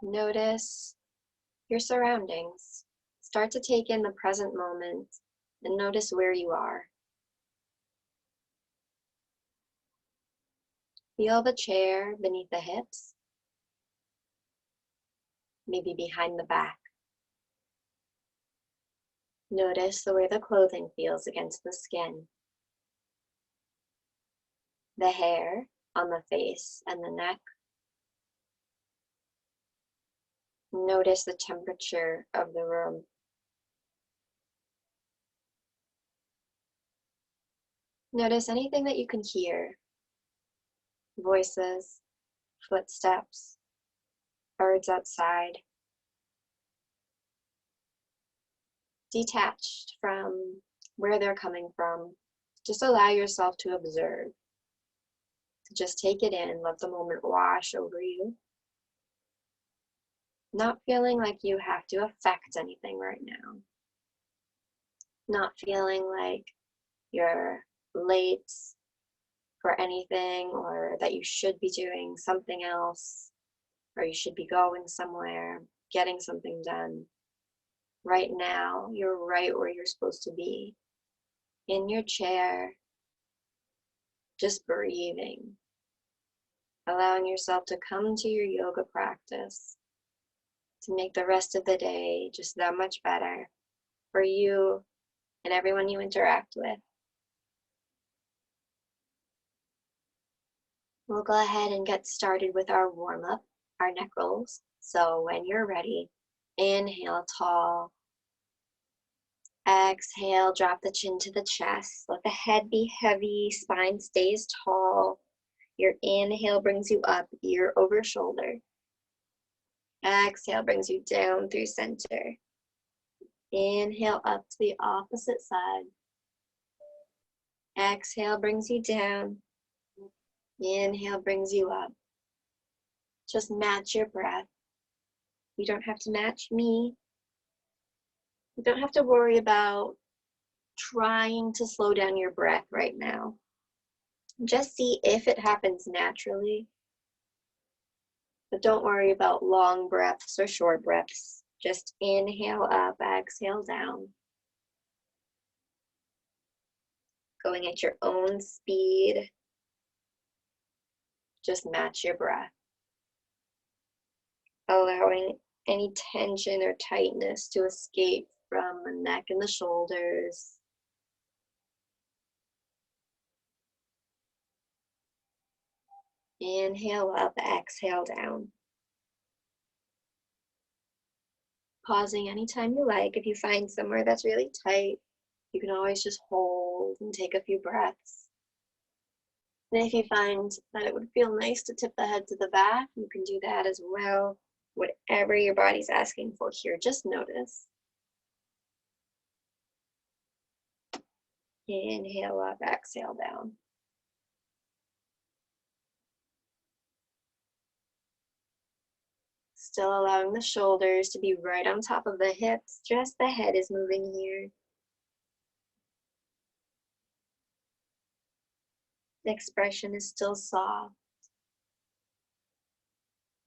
Notice your surroundings. Start to take in the present moment and notice where you are. Feel the chair beneath the hips, maybe behind the back. Notice the way the clothing feels against the skin. The hair on the face and the neck. Notice the temperature of the room. Notice anything that you can hear. Voices, footsteps, birds outside. Detached from where they're coming from, just allow yourself to observe. To just take it in, let the moment wash over you. Not feeling like you have to affect anything right now. Not feeling like you're late for anything or that you should be doing something else or you should be going somewhere, getting something done. Right now, you're right where you're supposed to be. In your chair, just breathing. Allowing yourself to come to your yoga practice to make the rest of the day just that much better for you and everyone you interact with. We'll go ahead and get started with our warm-up, our neck rolls. So when you're ready, inhale tall. Exhale, drop the chin to the chest. Let the head be heavy, spine stays tall. Your inhale brings you up, ear over shoulder. Exhale brings you down through center. Inhale up to the opposite side. Exhale brings you down. Inhale brings you up. Just match your breath. You don't have to match me. You don't have to worry about trying to slow down your breath right now. Just see if it happens naturally. But don't worry about long breaths or short breaths. Just inhale up, exhale down. Going at your own speed. Just match your breath. Allowing any tension or tightness to escape from the neck and the shoulders. Inhale up, exhale down. Pausing anytime you like. If you find somewhere that's really tight, you can always just hold and take a few breaths. And if you find that it would feel nice to tip the head to the back, you can do that as well. Whatever your body's asking for here, just notice. Inhale up, exhale down. Still allowing the shoulders to be right on top of the hips, just the head is moving here. The expression is still soft.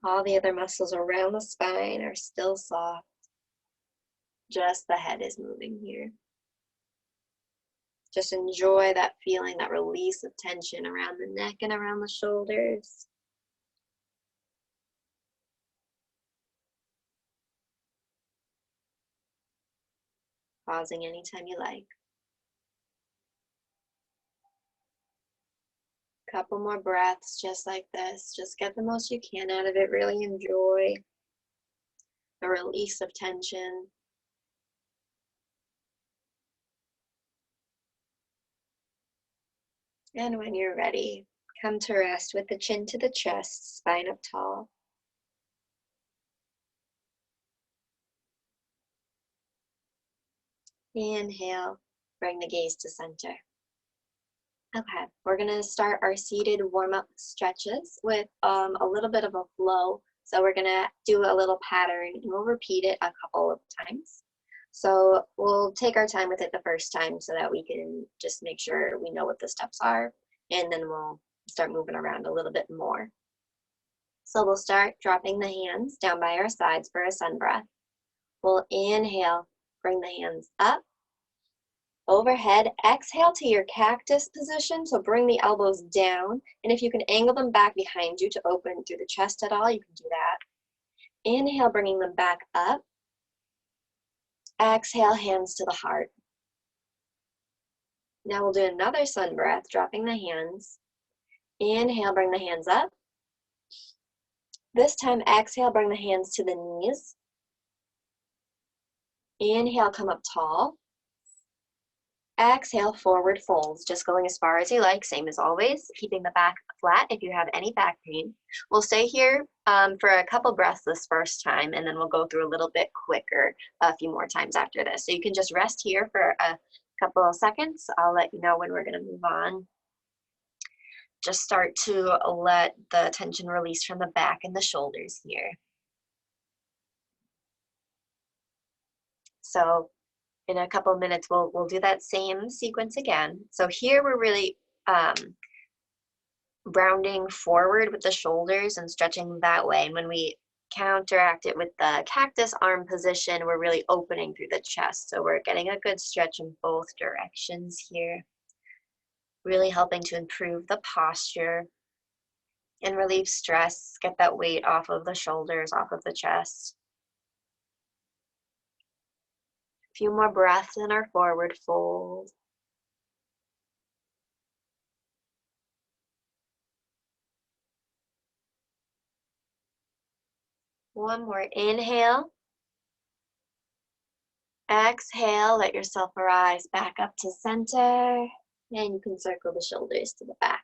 All the other muscles around the spine are still soft. Just the head is moving here. Just enjoy that feeling, that release of tension around the neck and around the shoulders. Pausing anytime you like. Couple more breaths just like this. Just get the most you can out of it. Really enjoy the release of tension. And when you're ready, come to rest with the chin to the chest, spine up tall. Inhale, bring the gaze to center. Okay, we're gonna start our seated warm-up stretches with a little bit of a flow. So we're gonna do a little pattern and we'll repeat it a couple of times. So we'll take our time with it the first time so that we can just make sure we know what the steps are, and then we'll start moving around a little bit more. So we'll start dropping the hands down by our sides for a sun breath. We'll inhale, bring the hands up, overhead. Exhale to your cactus position, so bring the elbows down, and if you can angle them back behind you to open through the chest at all, you can do that. Inhale, bringing them back up. Exhale, hands to the heart. Now we'll do another sun breath, dropping the hands. Inhale, bring the hands up. This time, exhale, bring the hands to the knees. Inhale, come up tall. Exhale, forward folds, just going as far as you like, same as always, keeping the back flat if you have any back pain. We'll stay here for a couple breaths this first time, and then we'll go through a little bit quicker a few more times after this. So you can just rest here for a couple of seconds. I'll let you know when we're going to move on. Just start to let the tension release from the back and the shoulders here. So in a couple of minutes, we'll do that same sequence again. So here we're really rounding forward with the shoulders and stretching that way. And when we counteract it with the cactus arm position, we're really opening through the chest. So we're getting a good stretch in both directions here, really helping to improve the posture and relieve stress, get that weight off of the shoulders, off of the chest. A few more breaths in our forward fold. One more inhale. Exhale, let yourself rise back up to center, and you can circle the shoulders to the back.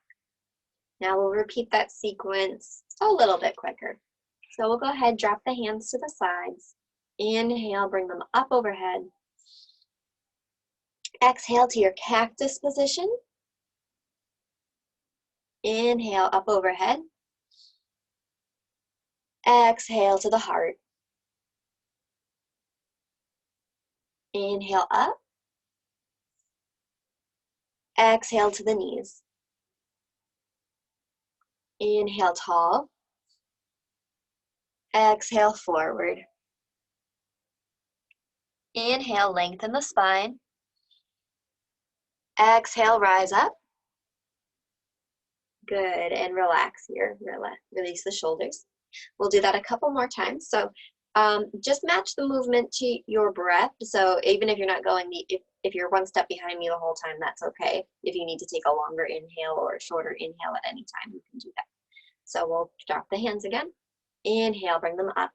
Now we'll repeat that sequence a little bit quicker. So we'll go ahead, drop the hands to the sides. Inhale, bring them up overhead. Exhale to your cactus position. Inhale, up overhead. Exhale to the heart. Inhale up. Exhale to the knees. Inhale tall. Exhale forward. Inhale, lengthen the spine. Exhale, rise up. Good, and relax here. Release the shoulders. We'll do that a couple more times. So just match the movement to your breath. So even if you're not going, if you're one step behind me the whole time, that's okay. If you need to take a longer inhale or a shorter inhale at any time, you can do that. So we'll drop the hands again. Inhale, bring them up.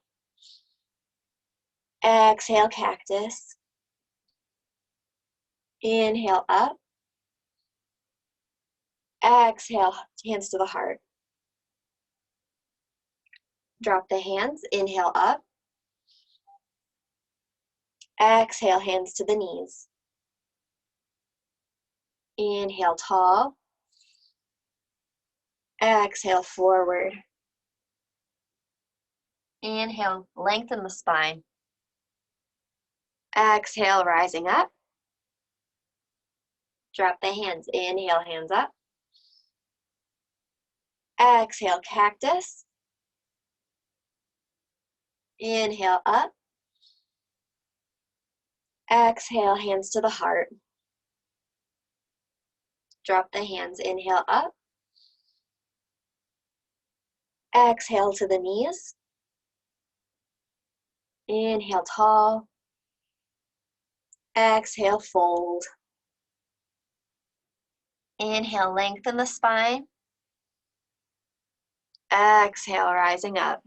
Exhale, cactus. Inhale, up. Exhale, hands to the heart. Drop the hands, inhale up. Exhale, hands to the knees. Inhale, tall. Exhale, forward. Inhale, lengthen the spine. Exhale, rising up. Drop the hands, inhale, hands up. Exhale, cactus. Inhale, up. Exhale, hands to the heart. Drop the hands, inhale, up. Exhale to the knees. Inhale, tall. Exhale, fold. Inhale, lengthen the spine. Exhale, rising up.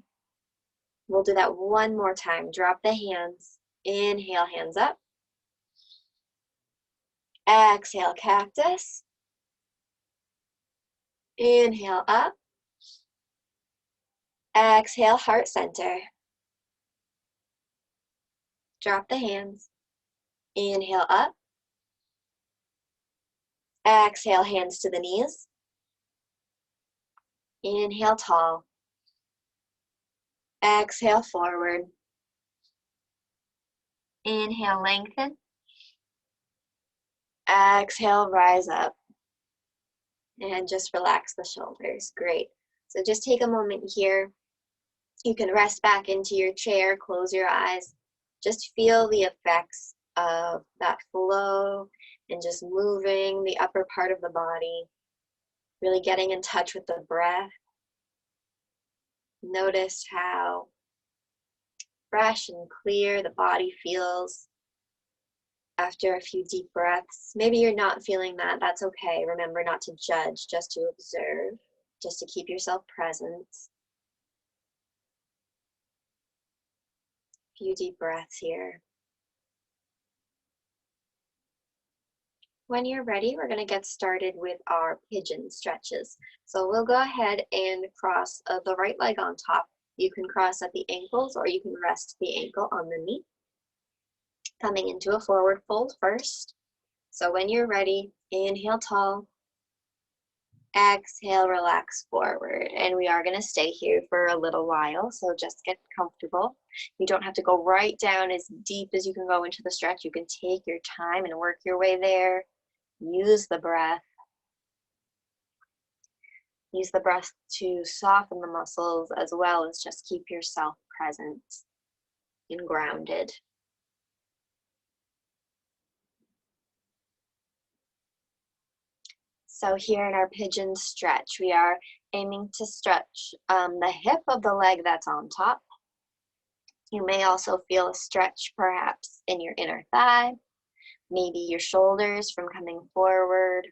We'll do that one more time. Drop the hands. Inhale, hands up. Exhale, cactus. Inhale, up. Exhale, heart center. Drop the hands. Inhale, up. Exhale, hands to the knees. Inhale, tall. Exhale, forward. Inhale, lengthen. Exhale, rise up. And just relax the shoulders. Great. So just take a moment here You can rest back into your chair, close your eyes, just feel the effects of that flow and just moving the upper part of the body, really getting in touch with the breath. Notice how fresh and clear the body feels after a few deep breaths. Maybe you're not feeling that. That's okay. Remember not to judge, just to observe, just to keep yourself present. A few deep breaths here. When you're ready, we're going to get started with our pigeon stretches. So we'll go ahead and cross the right leg on top. You can cross at the ankles or you can rest the ankle on the knee. Coming into a forward fold first. So when you're ready, inhale tall, exhale, relax forward. And we are going to stay here for a little while, so just get comfortable. You don't have to go right down as deep as you can go into the stretch. You can take your time and work your way there. Use the breath. Use the breath to soften the muscles as well as just keep yourself present and grounded. So here in our pigeon stretch, we are aiming to stretch the hip of the leg that's on top. You may also feel a stretch perhaps in your inner thigh, maybe your shoulders from coming forward.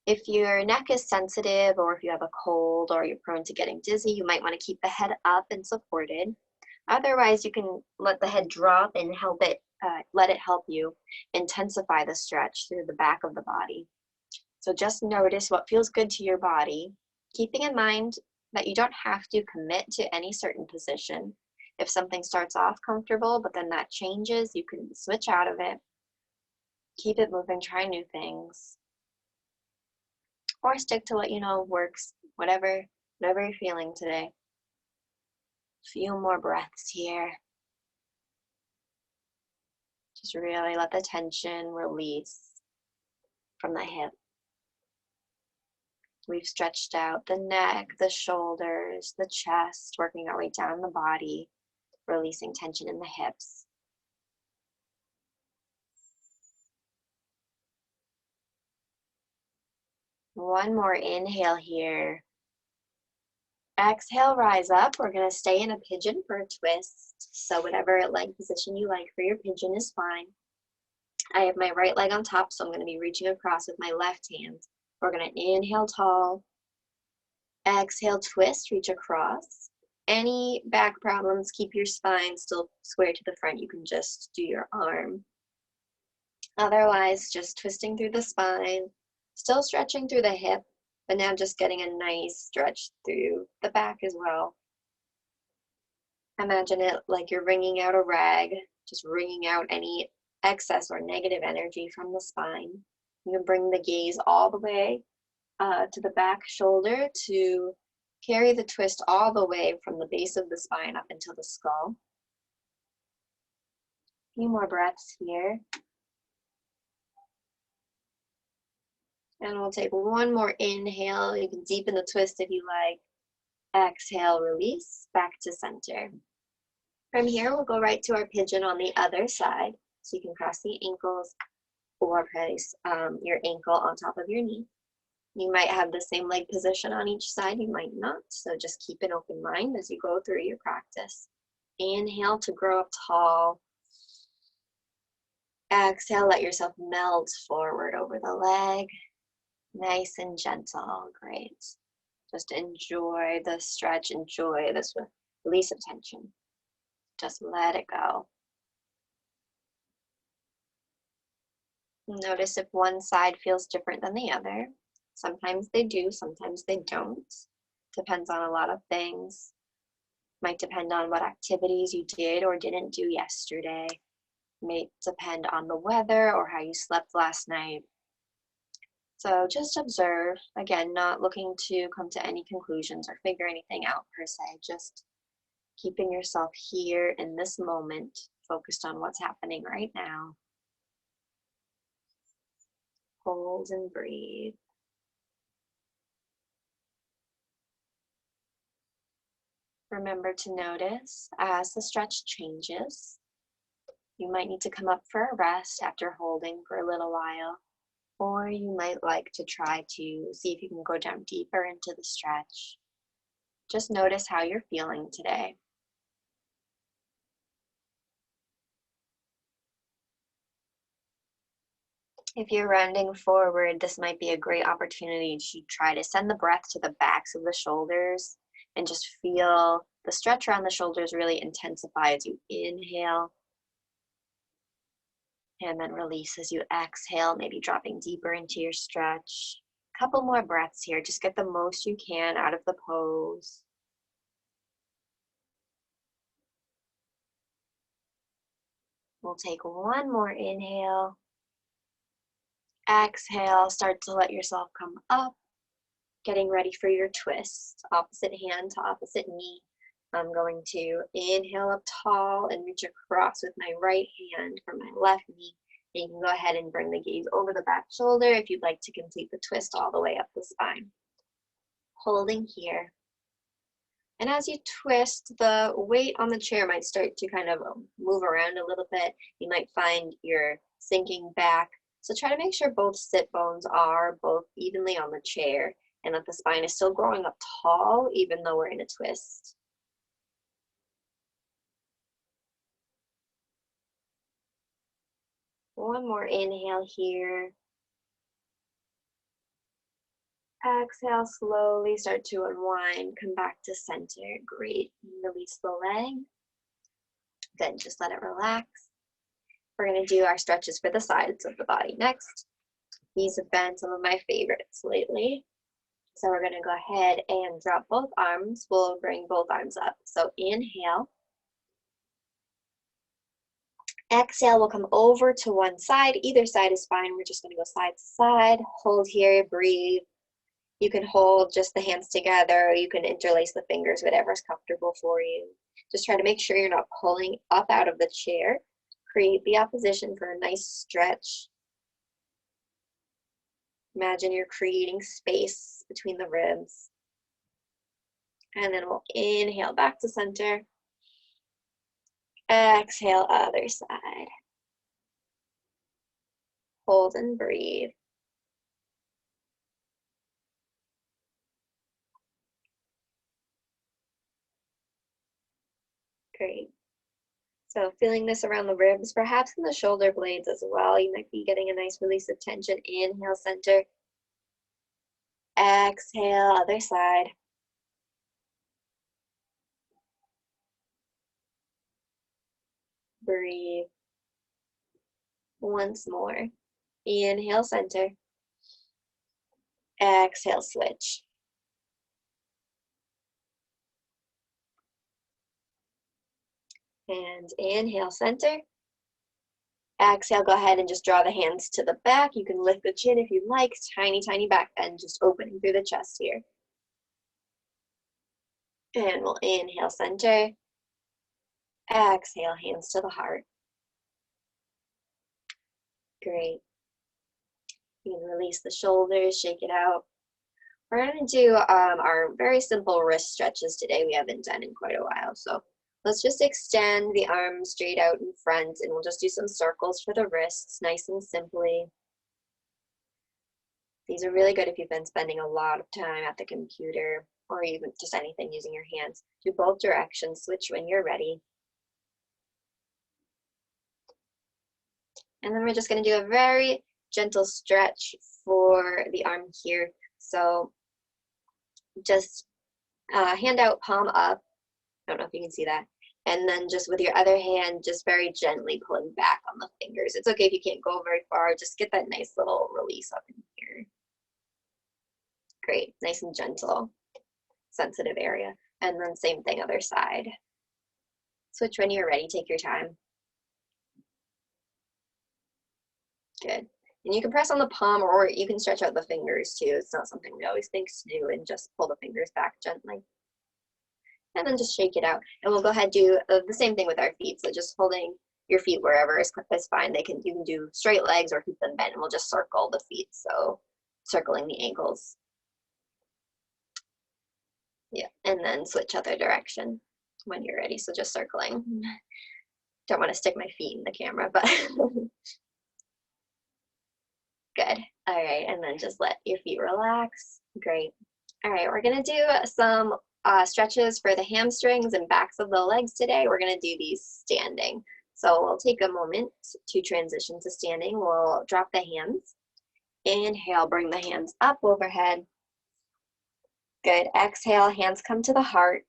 If your neck is sensitive or if you have a cold or you're prone to getting dizzy, you might want to keep the head up and supported. Otherwise, you can let the head drop and let it help you intensify the stretch through the back of the body. So just notice what feels good to your body, keeping in mind that you don't have to commit to any certain position. If something starts off comfortable, but then that changes, you can switch out of it. Keep it moving, try new things. Or stick to what you know works, whatever you're feeling today. A few more breaths here. Just really let the tension release from the hip. We've stretched out the neck, the shoulders, the chest, working our way down the body, releasing tension in the hips. One more inhale here. Exhale, rise up. We're going to stay in a pigeon for a twist. So whatever leg position you like for your pigeon is fine. I have my right leg on top, so I'm going to be reaching across with my left hand. We're going to inhale tall. Exhale, twist, reach across. Any back problems, keep your spine still square to the front. You can just do your arm. Otherwise, just twisting through the spine, still stretching through the hip, but now just getting a nice stretch through the back as well. Imagine it like you're wringing out a rag, just wringing out any excess or negative energy from the spine. You can bring the gaze all the way to the back shoulder to carry the twist all the way from the base of the spine up until the skull. A few more breaths here. And we'll take one more inhale. You can deepen the twist if you like. Exhale, release, back to center. From here, we'll go right to our pigeon on the other side. So you can cross the ankles or place your ankle on top of your knee. You might have the same leg position on each side, you might not. So just keep an open mind as you go through your practice. Inhale to grow up tall. Exhale, let yourself melt forward over the leg. Nice and gentle, great. Just enjoy the stretch, enjoy this release of tension. Just let it go. Notice if one side feels different than the other. Sometimes they do, sometimes they don't. Depends on a lot of things. Might depend on what activities you did or didn't do yesterday. May depend on the weather or how you slept last night. So just observe, again, not looking to come to any conclusions or figure anything out per se, just keeping yourself here in this moment, focused on what's happening right now. Hold and breathe. Remember to notice as the stretch changes. You might need to come up for a rest after holding for a little while, or you might like to try to see if you can go down deeper into the stretch. Just notice how you're feeling today. If you're rounding forward, this might be a great opportunity to try to send the breath to the backs of the shoulders and just feel the stretch around the shoulders really intensify as you inhale and then release as you exhale, maybe dropping deeper into your stretch. A couple more breaths here. Just get the most you can out of the pose. We'll take one more inhale. Exhale, start to let yourself come up, getting ready for your twist. Opposite hand to opposite knee. I'm going to inhale up tall and reach across with my right hand from my left knee. And you can go ahead and bring the gaze over the back shoulder if you'd like to complete the twist all the way up the spine. Holding here. And as you twist, the weight on the chair might start to kind of move around a little bit. You might find you're sinking back. So try to make sure both sit bones are both evenly on the chair and that the spine is still growing up tall even though we're in a twist. One more inhale here. Exhale, slowly start to unwind, come back to center. Great. Release the leg. Good, just let it relax. We're going to do our stretches for the sides of the body next. These have been some of my favorites lately. So we're going to go ahead and drop both arms. We'll bring both arms up. So inhale. Exhale, we'll come over to one side. Either side is fine. We're just going to go side to side. Hold here, breathe. You can hold just the hands together. You can interlace the fingers, whatever's comfortable for you. Just try to make sure you're not pulling up out of the chair. Create the opposition for a nice stretch. Imagine you're creating space between the ribs. And then we'll inhale back to center. Exhale, other side. Hold and breathe. Great. So feeling this around the ribs, perhaps in the shoulder blades as well. You might be getting a nice release of tension. Inhale, center. Exhale, other side. Breathe. Once more. Inhale, center. Exhale, switch. And inhale, center. Exhale, go ahead and just draw the hands to the back. You can lift the chin if you like. Tiny, tiny back bend, just opening through the chest here. And we'll inhale, center. Exhale, hands to the heart. Great. You can release the shoulders, shake it out. We're going to do our very simple wrist stretches today. We haven't done in quite a while. So let's just extend the arms straight out in front, and we'll just do some circles for the wrists, nice and simply. These are really good if you've been spending a lot of time at the computer or even just anything using your hands. Do both directions, switch when you're ready. And then we're just going to do a very gentle stretch for the arm here. So just hand out, palm up. I don't know if you can see that. And then just with your other hand, just very gently pulling back on the fingers. It's okay if you can't go very far. Just get that nice little release up in here. Great, nice and gentle, sensitive area. And then same thing, other side. Switch when you're ready, take your time. Good. And you can press on the palm or you can stretch out the fingers too. It's not something we always think to do, and just pull the fingers back gently. And then just shake it out. And we'll go ahead and do the same thing with our feet. So just holding your feet wherever is fine. You can do straight legs or keep them bent, and we'll just circle the feet. So circling the ankles. Yeah, and then switch other direction when you're ready. So just circling. Don't want to stick my feet in the camera, but good. All right, and then just let your feet relax. Great. All right, we're gonna do some stretches for the hamstrings and backs of the legs today. We're gonna do these standing. So we'll take a moment to transition to standing. We'll drop the hands. Inhale, bring the hands up overhead. Good. Exhale, hands come to the heart.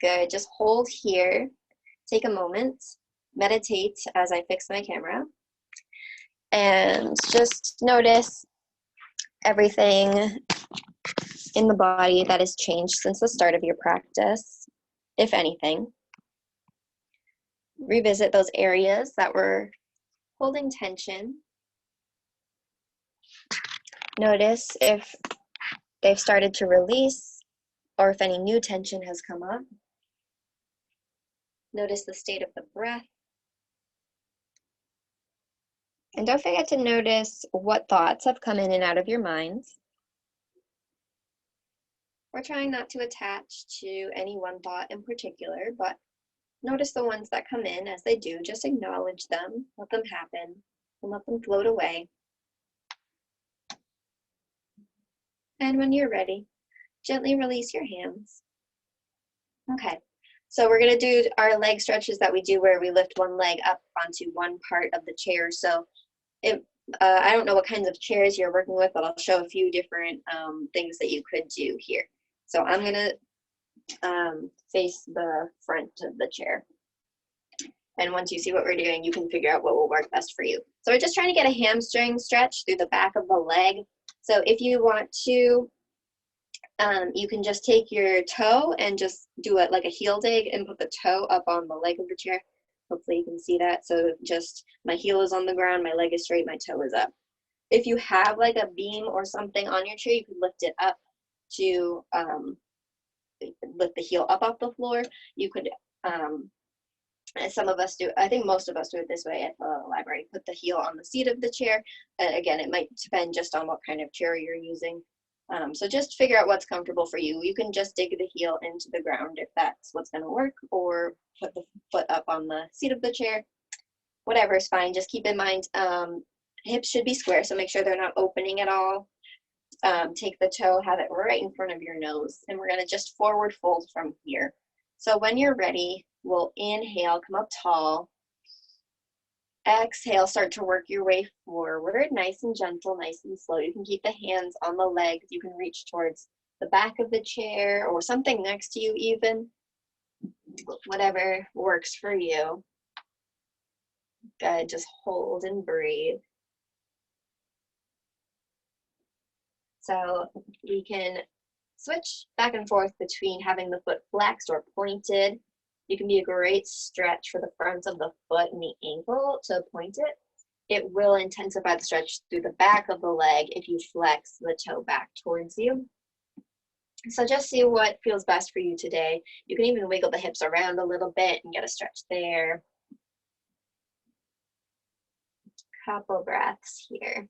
Good. Just hold here. Take a moment. Meditate as I fix my camera. And just notice everything in the body that has changed since the start of your practice, if anything. Revisit those areas that were holding tension. Notice if they've started to release or if any new tension has come up. Notice the state of the breath. And don't forget to notice what thoughts have come in and out of your mind. We're trying not to attach to any one thought in particular, but notice the ones that come in. As they do, just acknowledge them, let them happen, and let them float away. And when you're ready, gently release your hands. Okay, so we're gonna do our leg stretches that we do where we lift one leg up onto one part of the chair. So I don't know what kinds of chairs you're working with, but I'll show a few different things that you could do here. So I'm gonna face the front of the chair. And once you see what we're doing, you can figure out what will work best for you. So we're just trying to get a hamstring stretch through the back of the leg. So if you want to, you can just take your toe and just do it like a heel dig and put the toe up on the leg of the chair. Hopefully you can see that. So just my heel is on the ground, my leg is straight, my toe is up. If you have like a beam or something on your chair, you could lift it up to lift the heel up off the floor. You could, as some of us do, I think most of us do it this way at the library, put the heel on the seat of the chair. Again, it might depend just on what kind of chair you're using. So just figure out what's comfortable for you. You can just dig the heel into the ground if that's what's going to work, or put the foot up on the seat of the chair. Whatever is fine. Just keep in mind, hips should be square, so make sure they're not opening at all. Take the toe, have it right in front of your nose, and we're going to just forward fold from here. So when you're ready, we'll inhale, come up tall. Exhale, start to work your way forward, nice and gentle, nice and slow. You can keep the hands on the legs. You can reach towards the back of the chair or something next to you even. Whatever works for you. Good, just hold and breathe. So we can switch back and forth between having the foot flexed or pointed. You can be a great stretch for the front of the foot and the ankle to point it. It will intensify the stretch through the back of the leg if you flex the toe back towards you. So just see what feels best for you today. You can even wiggle the hips around a little bit and get a stretch there. Couple breaths here.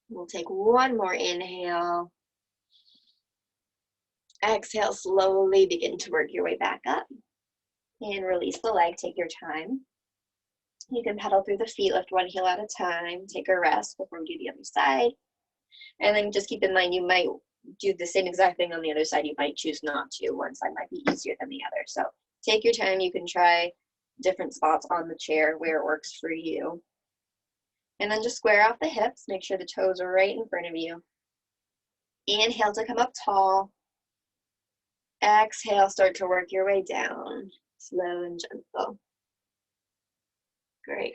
We'll take one more inhale. Exhale, slowly begin to work your way back up. And release the leg, take your time. You can pedal through the feet, lift one heel at a time, take a rest before we do the other side. And then just keep in mind, you might do the same exact thing on the other side. You might choose not to. One side might be easier than the other. So take your time. You can try different spots on the chair where it works for you. And then just square off the hips. Make sure the toes are right in front of you. Inhale to come up tall. Exhale, start to work your way down. Slow and gentle. Great.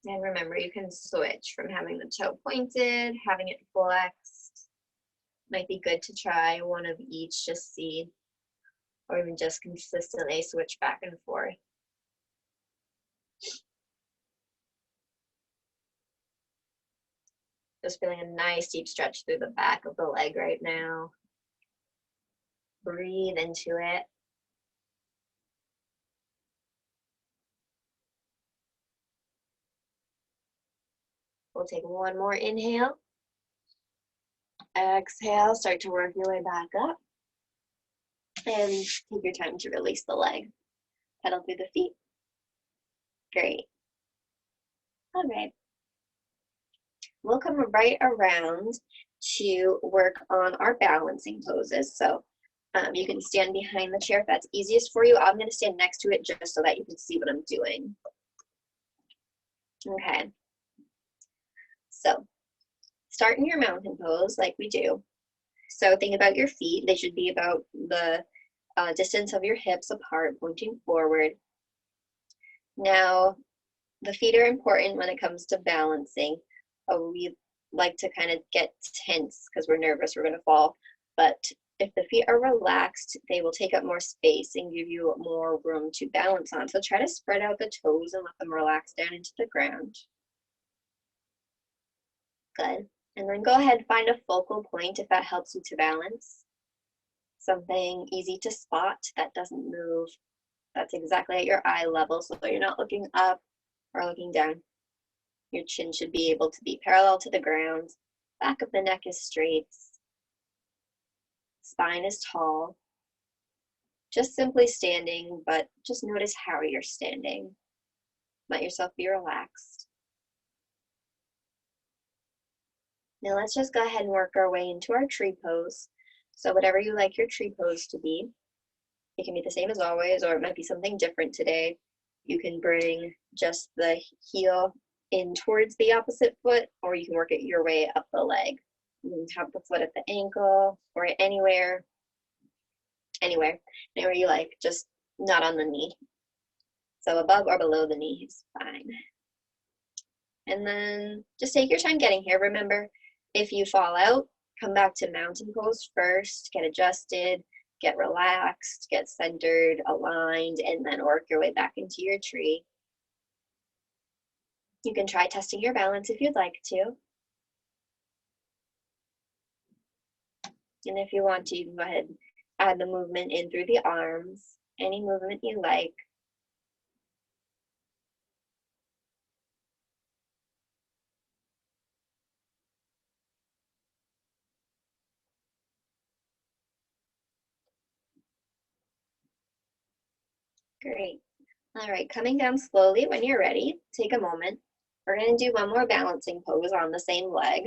And remember, you can switch from having the toe pointed, having it flexed. Might be good to try one of each, just see, or even just consistently switch back and forth. Just feeling a nice deep stretch through the back of the leg right now. Breathe into it. We'll take one more inhale. Exhale, start to work your way back up. And take your time to release the leg. Pedal through the feet. Great. All right. We'll come right around to work on our balancing poses. So you can stand behind the chair if that's easiest for you. I'm going to stand next to it just so that you can see what I'm doing. Okay. So start in your mountain pose like we do. So think about your feet. They should be about the distance of your hips apart, pointing forward. Now, the feet are important when it comes to balancing. We like to kind of get tense because we're nervous we're going to fall. But if the feet are relaxed, they will take up more space and give you more room to balance on. So try to spread out the toes and let them relax down into the ground. Good. And then go ahead and find a focal point if that helps you to balance. Something easy to spot that doesn't move. That's exactly at your eye level, so you're not looking up or looking down. Your chin should be able to be parallel to the ground. Back of the neck is straight. Spine is tall. Just simply standing, but just notice how you're standing. Let yourself be relaxed. Now let's just go ahead and work our way into our tree pose. So whatever you like your tree pose to be, it can be the same as always, or it might be something different today. You can bring just the heel in towards the opposite foot, or you can work it your way up the leg. You can have the foot at the ankle, or anywhere you like, just not on the knee. So above or below the knee is fine. And then just take your time getting here. Remember, if you fall out, come back to mountain pose first, get adjusted, get relaxed, get centered, aligned, and then work your way back into your tree. You can try testing your balance if you'd like to. And if you want to, you can go ahead and add the movement in through the arms, any movement you like. Great. All right, coming down slowly when you're ready, take a moment. We're going to do one more balancing pose on the same leg.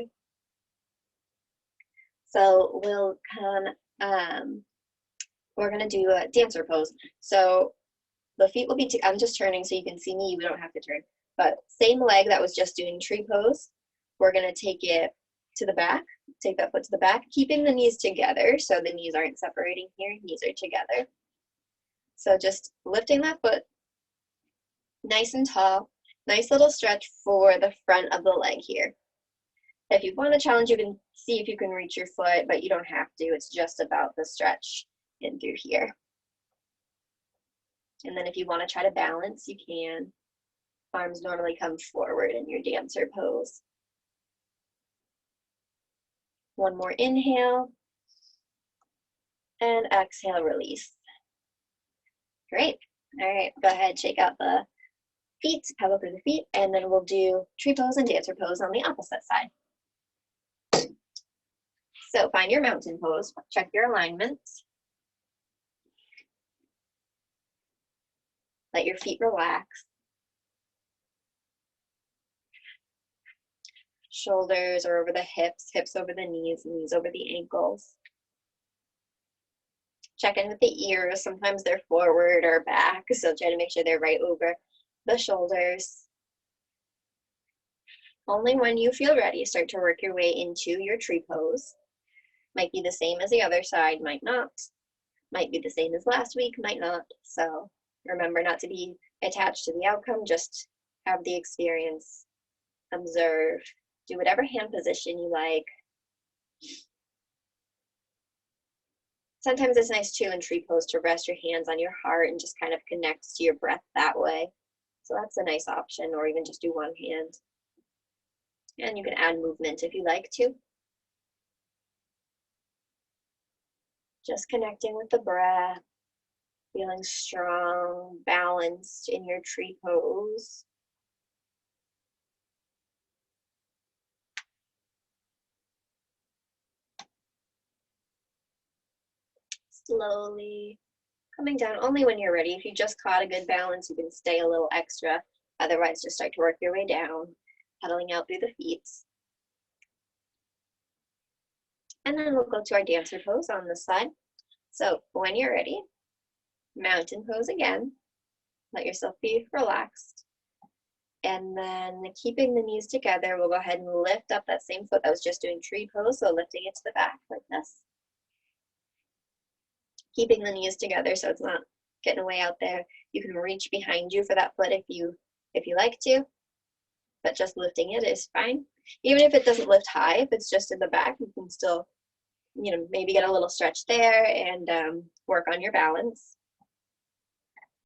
So we'll come, we're going to do a dancer pose. So the feet will be, I'm just turning so you can see me, you don't have to turn. But same leg that was just doing tree pose, we're going to take it to the back, take that foot to the back, keeping the knees together so the knees aren't separating here, knees are together. So just lifting that foot nice and tall, nice little stretch for the front of the leg here. If you want to challenge, you can see if you can reach your foot, but you don't have to. It's just about the stretch in through here. And then if you want to try to balance, you can. Arms normally come forward in your dancer pose. One more inhale. And exhale, release. Great. All right, go ahead, shake out the feet, pedal through the feet, and then we'll do tree pose and dancer pose on the opposite side. So find your mountain pose, check your alignment. Let your feet relax. Shoulders are over the hips, hips over the knees, knees over the ankles. Check in with the ears. Sometimes they're forward or back, so try to make sure they're right over the shoulders. Only when you feel ready, start to work your way into your tree pose. Might be the same as the other side, might not. Might be the same as last week, might not. So remember not to be attached to the outcome, just have the experience, observe, do whatever hand position you like. Sometimes it's nice too in tree pose to rest your hands on your heart and just kind of connect to your breath that way. So that's a nice option, or even just do one hand. And you can add movement if you like to. Just connecting with the breath, feeling strong, balanced in your tree pose. Slowly coming down, only when you're ready. If you just caught a good balance, you can stay a little extra. Otherwise, just start to work your way down, pedaling out through the feet. And then we'll go to our dancer pose on this side. So when you're ready, mountain pose again. Let yourself be relaxed. And then keeping the knees together, we'll go ahead and lift up that same foot that was just doing tree pose, so lifting it to the back like this. Keeping the knees together so it's not getting way out there. You can reach behind you for that foot if you like to, but just lifting it is fine. Even if it doesn't lift high, if it's just in the back, you can still, maybe get a little stretch there and work on your balance.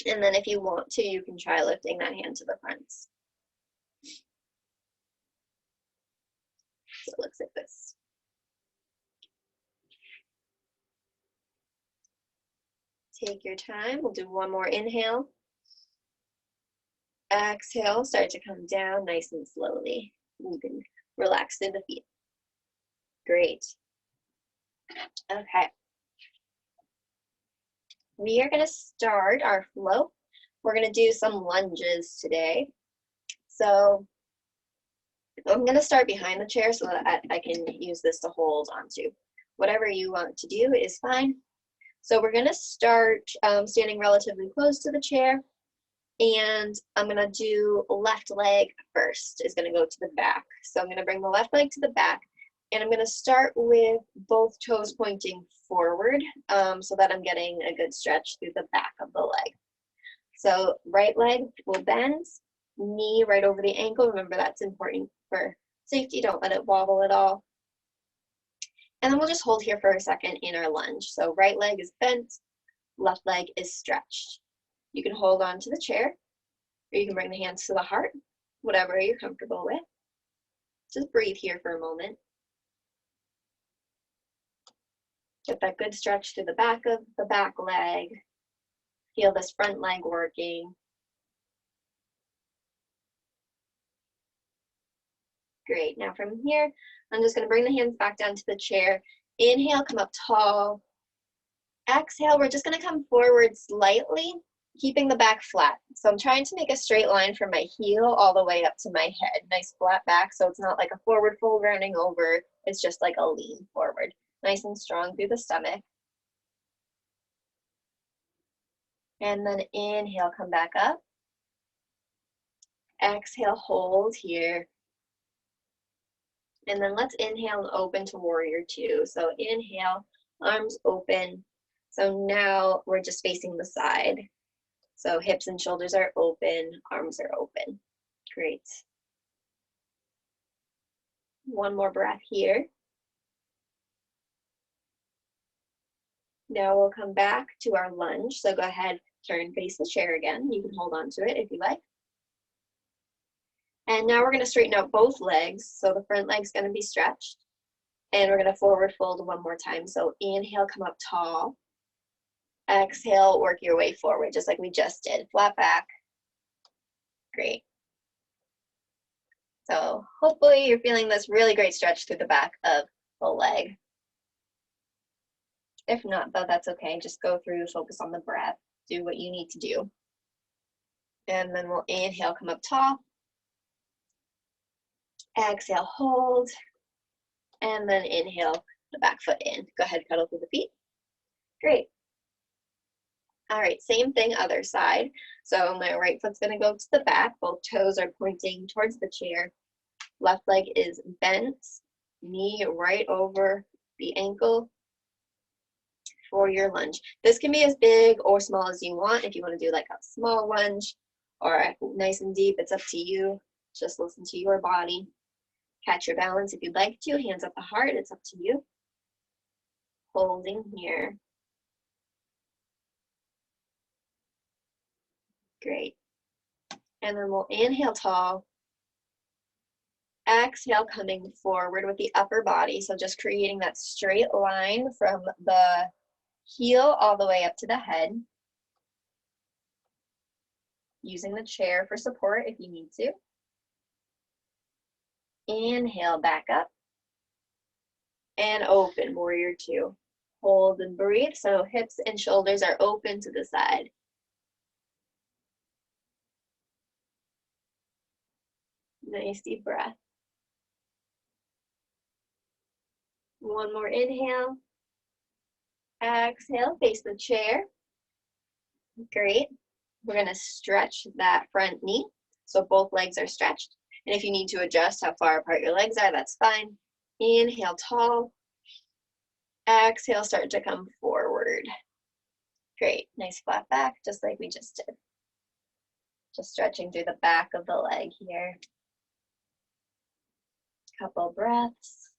And then if you want to, you can try lifting that hand to the front. So it looks like this. Take your time. We'll do one more inhale. Exhale, start to come down nice and slowly. You can relax through the feet. Great. Okay. We are going to start our flow. We're going to do some lunges today. So I'm going to start behind the chair so that I can use this to hold onto. Whatever you want to do is fine. So we're going to start standing relatively close to the chair, and I'm going to do left leg first. Is going to go to the back. So I'm going to bring the left leg to the back, and I'm going to start with both toes pointing forward so that I'm getting a good stretch through the back of the leg. So right leg will bend, knee right over the ankle. Remember, that's important for safety. Don't let it wobble at all. And then we'll just hold here for a second in our lunge. So right leg is bent, left leg is stretched. You can hold on to the chair, or you can bring the hands to the heart, whatever you're comfortable with. Just breathe here for a moment. Get that good stretch through the back of the back leg. Feel this front leg working. Great. Now from here, I'm just going to bring the hands back down to the chair. Inhale, come up tall. Exhale, we're just going to come forward slightly, keeping the back flat. So I'm trying to make a straight line from my heel all the way up to my head. Nice flat back, so it's not like a forward fold rounding over. It's just like a lean forward. Nice and strong through the stomach. And then inhale, come back up. Exhale, hold here. And then let's inhale and open to warrior two. So inhale, arms open. So now we're just facing the side. So hips and shoulders are open, arms are open. Great. One more breath here. Now we'll come back to our lunge. So go ahead, turn, face the chair again. You can hold on to it if you like. And now we're going to straighten out both legs. So the front leg's going to be stretched. And we're going to forward fold one more time. So inhale, come up tall. Exhale, work your way forward, just like we just did. Flat back. Great. So hopefully you're feeling this really great stretch through the back of the leg. If not, though, that's okay. Just go through, focus on the breath. Do what you need to do. And then we'll inhale, come up tall. Exhale, hold. And then inhale, the back foot in. Go ahead, pedal through the feet. Great. All right, same thing, other side. So my right foot's gonna go to the back. Both toes are pointing towards the chair. Left leg is bent, knee right over the ankle for your lunge. This can be as big or small as you want. If you want to do like a small lunge or nice and deep, it's up to you. Just listen to your body. Catch your balance if you'd like to. Hands at the heart, it's up to you. Holding here. Great. And then we'll inhale tall. Exhale, coming forward with the upper body. So just creating that straight line from the heel all the way up to the head. Using the chair for support if you need to. Inhale, back up. And open, warrior two. Hold and breathe. So hips and shoulders are open to the side. Nice deep breath. One more inhale. Exhale, face the chair. Great. We're going to stretch that front knee so both legs are stretched. And if you need to adjust how far apart your legs are, that's fine. Inhale, tall. Exhale, start to come forward. Great. Nice flat back, just like we just did. Just stretching through the back of the leg here. Couple breaths.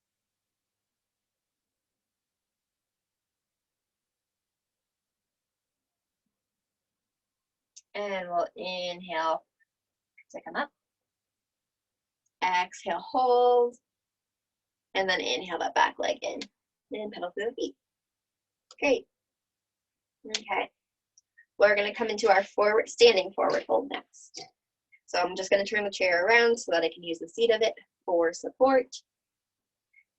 And we'll inhale to come up. Exhale, hold. And then inhale that back leg in. And pedal through the feet. Great. Okay. We're going to come into our standing forward fold next. So I'm just going to turn the chair around so that I can use the seat of it for support.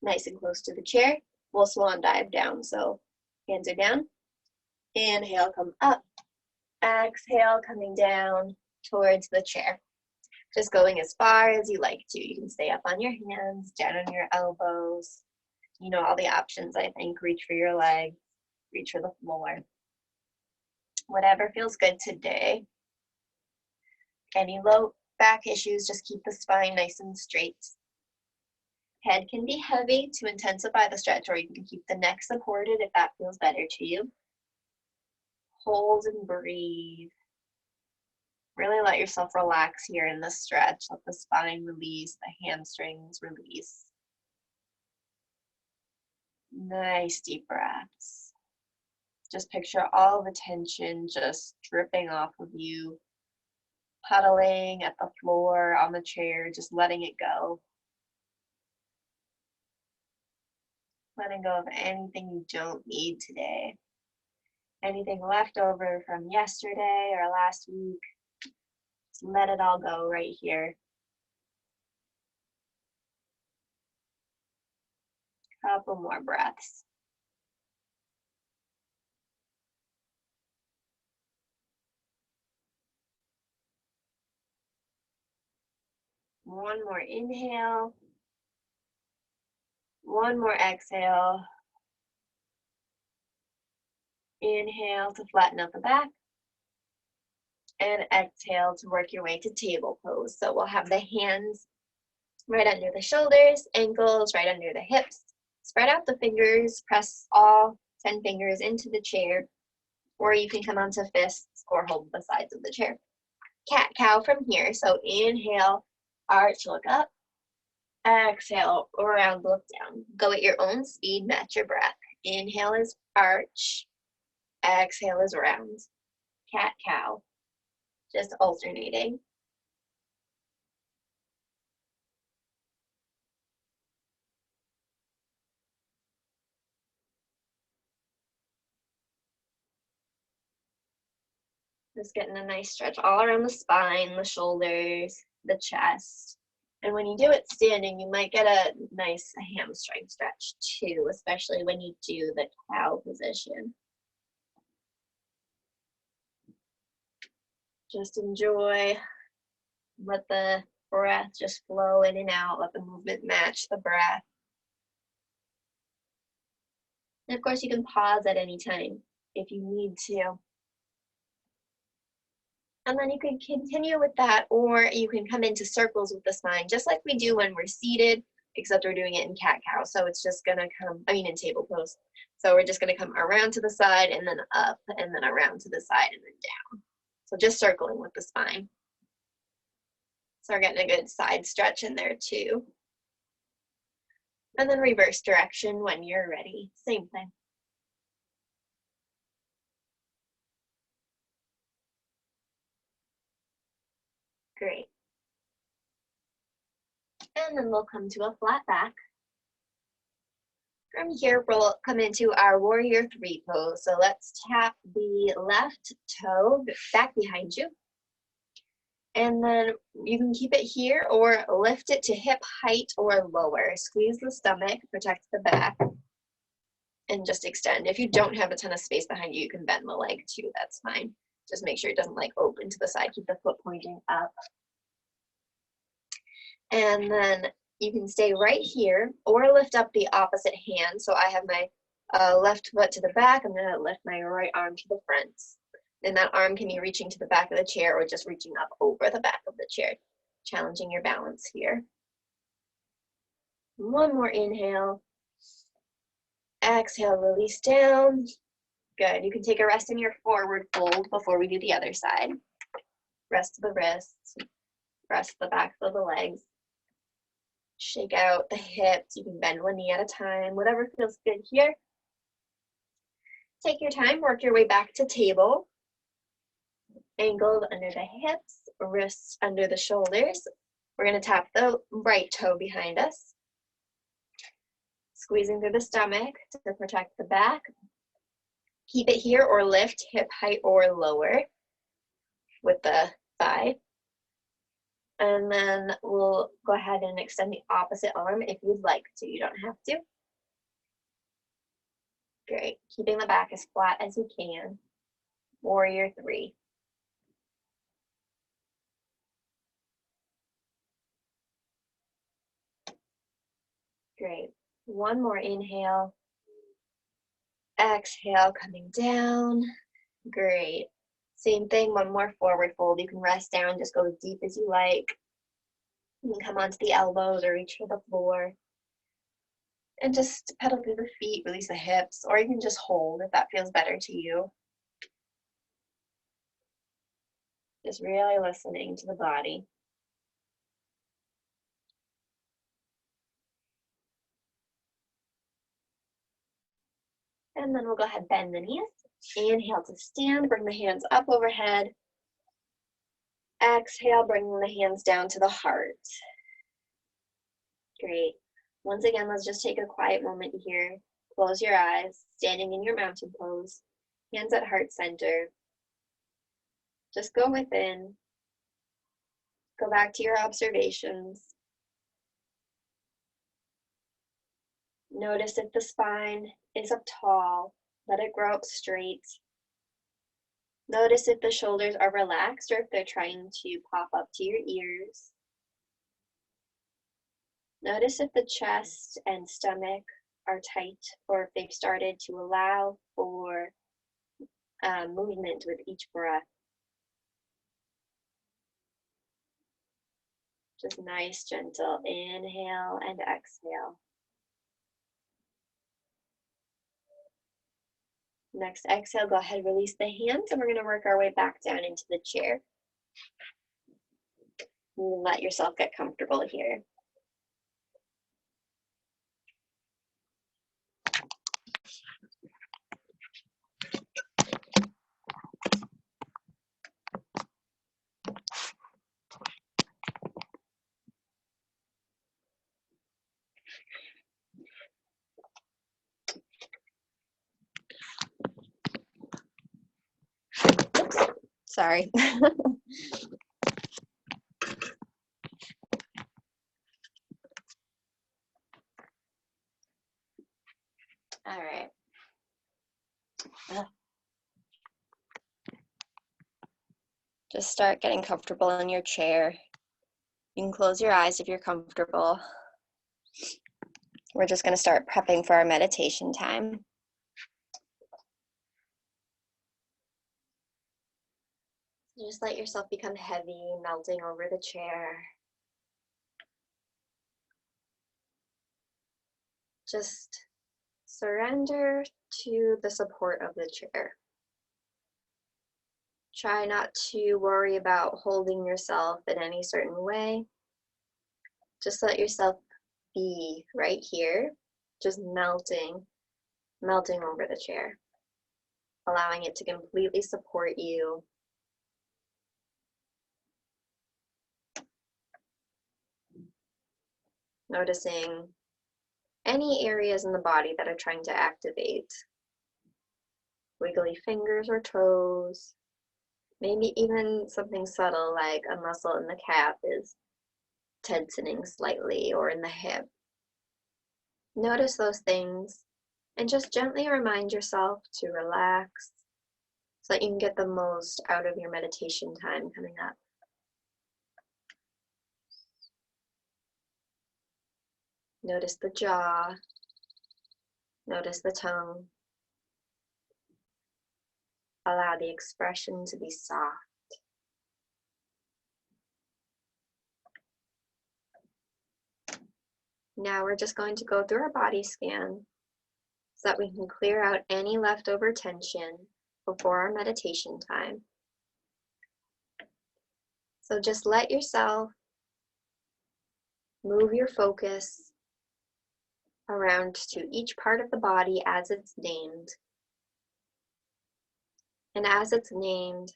Nice and close to the chair. We'll swan dive down. So hands are down. Inhale, come up. Exhale, coming down towards the chair. Just going as far as you like to. You can stay up on your hands, down on your elbows. You know all the options, I think. Reach for your legs, reach for the floor. Whatever feels good today. Any low back issues, just keep the spine nice and straight. Head can be heavy to intensify the stretch, or you can keep the neck supported if that feels better to you. Hold and breathe. Really let yourself relax here in this stretch. Let the spine release, the hamstrings release. Nice deep breaths. Just picture all the tension just dripping off of you, puddling at the floor, on the chair, just letting it go. Letting go of anything you don't need today. Anything left over from yesterday or last week, just let it all go right here. Couple more breaths. One more inhale. One more exhale. Inhale to flatten out the back. And exhale to work your way to table pose. So we'll have the hands right under the shoulders, ankles right under the hips. Spread out the fingers, press all 10 fingers into the chair, or you can come onto fists or hold the sides of the chair. Cat-cow from here. So inhale, arch, look up. Exhale, round, look down. Go at your own speed, match your breath. Inhale is arch. Exhale is round. Cat-cow. Just alternating. Just getting a nice stretch all around the spine, the shoulders, the chest. And when you do it standing, you might get a nice hamstring stretch too, especially when you do the cow position. Just enjoy. Let the breath just flow in and out. Let the movement match the breath. And of course, you can pause at any time if you need to. And then you can continue with that, or you can come into circles with the spine, just like we do when we're seated, except we're doing it in cat-cow. So it's just gonna come, in table pose. So we're just gonna come around to the side and then up and then around to the side and then down. So just circling with the spine. So we're getting a good side stretch in there too. And then reverse direction when you're ready, same thing. Great. And then we'll come to a flat back. From here, we'll come into our warrior 3 pose. So let's tap the left toe back behind you. And then you can keep it here or lift it to hip height or lower. Squeeze the stomach, protect the back. and just extend. If you don't have a ton of space behind you, you can bend the leg too, that's fine. Just make sure it doesn't like open to the side, keep the foot pointing up. And then you can stay right here or lift up the opposite hand. So I have my left foot to the back, I'm gonna lift my right arm to the front. And that arm can be reaching to the back of the chair or just reaching up over the back of the chair, challenging your balance here. One more inhale. Exhale, release down. Good. You can take a rest in your forward fold before we do the other side. Rest the wrists, rest the backs of the legs. Shake out the hips. You can bend one knee at a time, whatever feels good here. Take your time, work your way back to table. Angled under the hips, wrists under the shoulders. We're going to tap the right toe behind us. Squeezing through the stomach to protect the back. Keep it here or lift hip height or lower with the thigh. And then we'll go ahead and extend the opposite arm if you'd like to. You don't have to. Great. Keeping the back as flat as you can. Warrior 3. Great. One more inhale. Exhale, coming down. Great. Same thing, one more forward fold. You can rest down, just go as deep as you like. You can come onto the elbows or reach for the floor. And just pedal through the feet, release the hips, or you can just hold if that feels better to you. Just really listening to the body. And then we'll go ahead, bend the knees. Inhale to stand, bring the hands up overhead. Exhale, bringing the hands down to the heart. Great. Once again, let's just take a quiet moment here. Close your eyes, standing in your mountain pose. Hands at heart center. Just go within. Go back to your observations. Notice if the spine is up tall. Let it grow up straight. Notice if the shoulders are relaxed or if they're trying to pop up to your ears. Notice if the chest and stomach are tight or if they've started to allow for movement with each breath. Just nice, gentle inhale and exhale. Next exhale, go ahead, release the hands, and we're going to work our way back down into the chair. Let yourself get comfortable here. Oops, sorry. All right. Just start getting comfortable in your chair. You can close your eyes if you're comfortable. We're just going to start prepping for our meditation time. Just let yourself become heavy, melting over the chair. Just surrender to the support of the chair. Try not to worry about holding yourself in any certain way. Just let yourself be right here, just melting over the chair, allowing it to completely support you. Noticing any areas in the body that are trying to activate. Wiggly fingers or toes. Maybe even something subtle like a muscle in the calf is tensioning slightly or in the hip. Notice those things And just gently remind yourself to relax so that you can get the most out of your meditation time coming up. Notice the jaw, notice the tongue. Allow the expression to be soft. Now we're just going to go through our body scan so that we can clear out any leftover tension before our meditation time. So just let yourself move your focus around to each part of the body as it's named. And as it's named,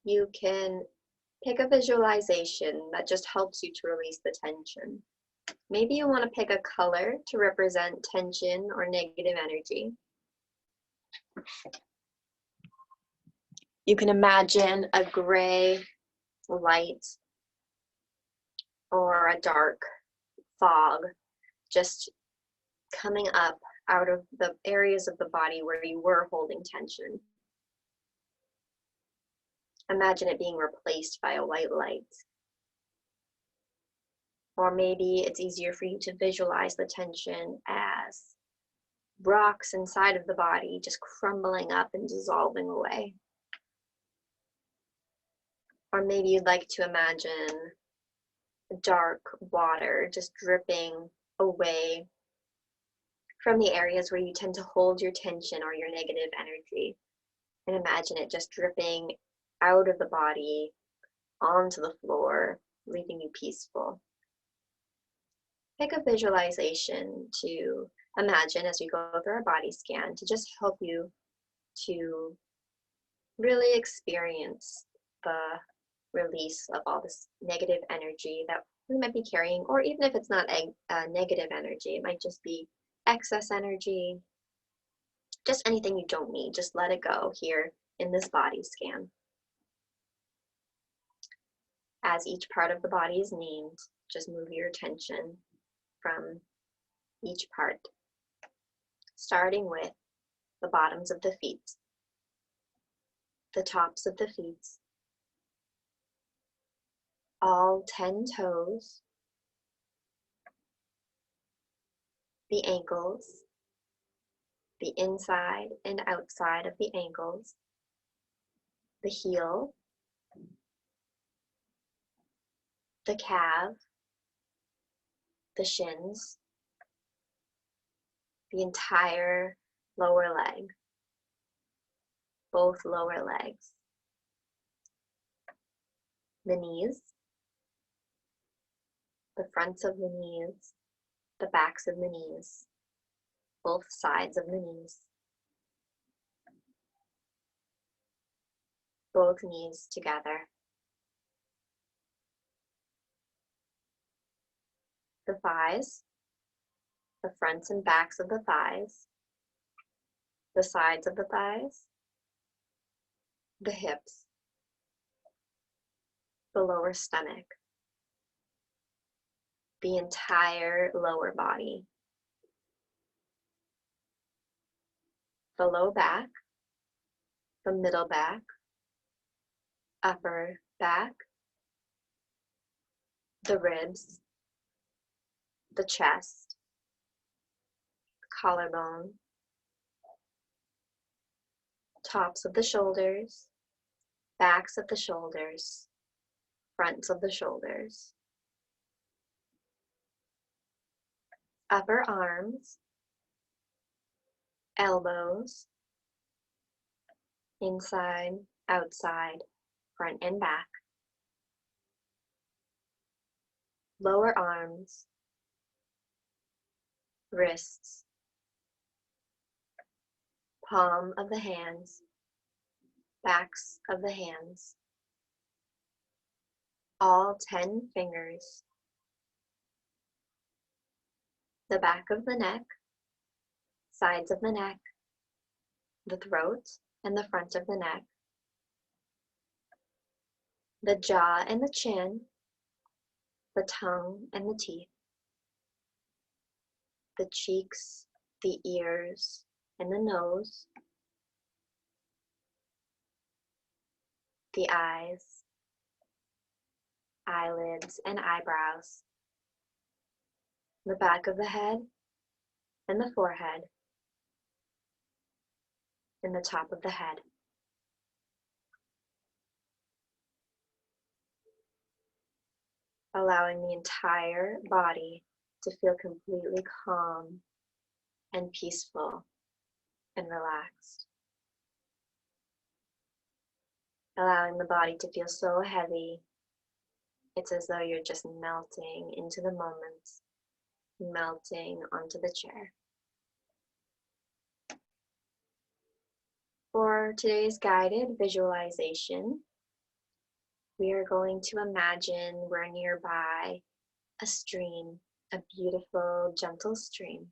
you can pick a visualization that just helps you to release the tension. Maybe you want to pick a color to represent tension or negative energy. You can imagine a gray light or a dark fog just coming up out of the areas of the body where you were holding tension. Imagine it being replaced by a white light. Or maybe it's easier for you to visualize the tension as rocks inside of the body just crumbling up and dissolving away. Or maybe you'd like to imagine dark water just dripping away from the areas where you tend to hold your tension or your negative energy. And imagine it just dripping out of the body onto the floor, leaving you peaceful. Pick a visualization to imagine as we go through our body scan to just help you to really experience the release of all this negative energy that we might be carrying, or even if it's not negative energy, it might just be excess energy, just anything you don't need. Just let it go here in this body scan. As each part of the body is named, just move your attention from each part, starting with the bottoms of the feet, the tops of the feet, all 10 toes, the ankles, the inside and outside of the ankles, the heel, the calf, the shins, the entire lower leg, both lower legs, the knees, the fronts of the knees, the backs of the knees, both sides of the knees, both knees together, the thighs, the fronts and backs of the thighs, the sides of the thighs, the hips, the lower stomach, the entire lower body, the low back, the middle back, upper back, the ribs, the chest, collarbone, tops of the shoulders, backs of the shoulders, fronts of the shoulders, upper arms, elbows, inside, outside, front and back, lower arms, wrists, palm of the hands, backs of the hands, all 10 fingers, the back of the neck, sides of the neck, the throat and the front of the neck, the jaw and the chin, the tongue and the teeth, the cheeks the ears and the nose, the eyes, eyelids and eyebrows, the back of the head and the forehead, and the top of the head. Allowing the entire body to feel completely calm and peaceful and relaxed. Allowing the body to feel so heavy, it's as though you're just melting into the moment, melting onto the chair. For today's guided visualization, we are going to imagine we're nearby a stream, a beautiful, gentle stream.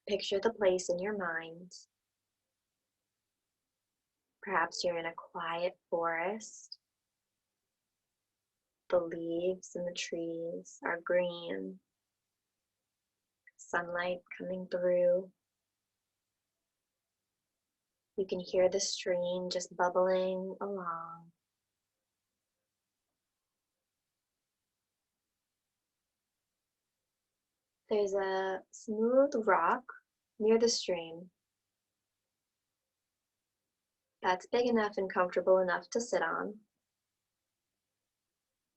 Picture the place in your mind. Perhaps you're in a quiet forest. The leaves in the trees are green. Sunlight coming through. You can hear the stream just bubbling along. There's a smooth rock near the stream that's big enough and comfortable enough to sit on.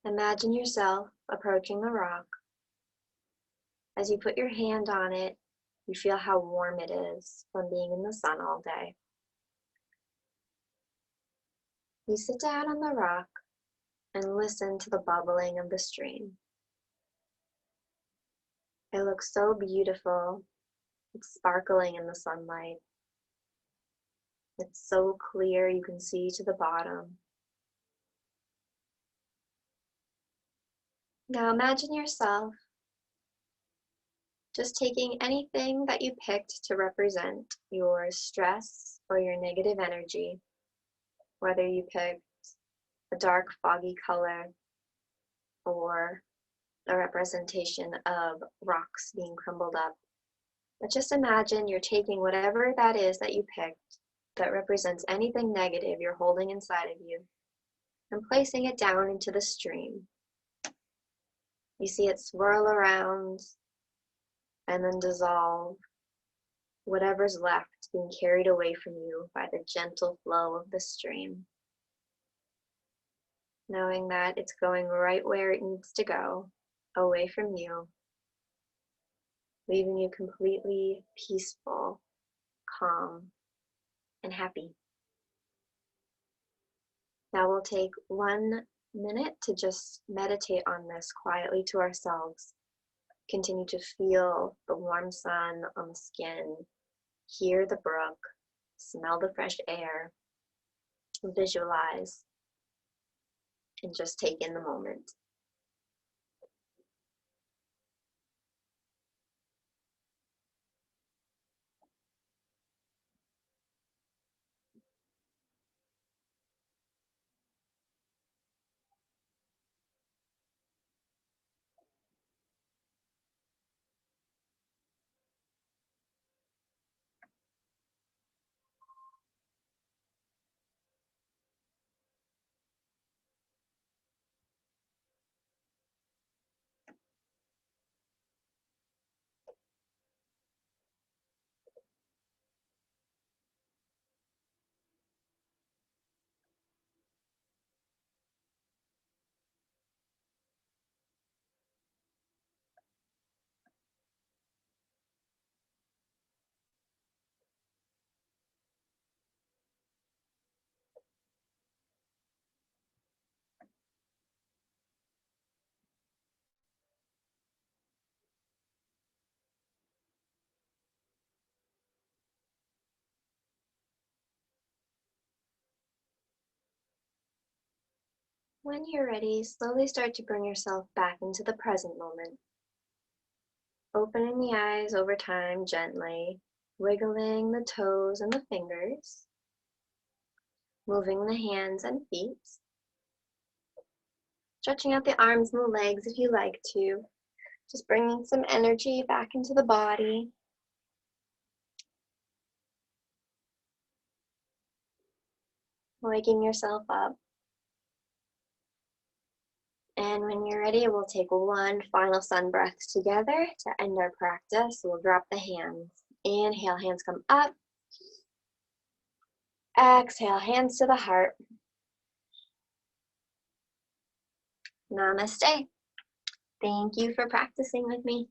Imagine yourself approaching the rock. As you put your hand on it, you feel how warm it is from being in the sun all day. You sit down on the rock and listen to the bubbling of the stream. It looks so beautiful. It's sparkling in the sunlight. It's so clear you can see to the bottom. Now imagine yourself just taking anything that you picked to represent your stress or your negative energy, whether you picked a dark foggy color or a representation of rocks being crumbled up. But just imagine you're taking whatever that is that you picked that represents anything negative you're holding inside of you and placing it down into the stream. You see it swirl around and then dissolve, whatever's left being carried away from you by the gentle flow of the stream. Knowing that it's going right where it needs to go, away from you, leaving you completely peaceful, calm, and happy. Now we'll take 1 minute to just meditate on this quietly to ourselves. Continue to feel the warm sun on the skin, hear the brook, smell the fresh air, visualize, and just take in the moment. When you're ready, slowly start to bring yourself back into the present moment. Opening the eyes over time gently, wiggling the toes and the fingers, moving the hands and feet, stretching out the arms and the legs if you like to, Just bringing some energy back into the body. Waking yourself up. And when you're ready, we'll take one final sun breath together to end our practice. We'll drop the hands. Inhale, hands come up. Exhale, hands to the heart. Namaste. Thank you for practicing with me.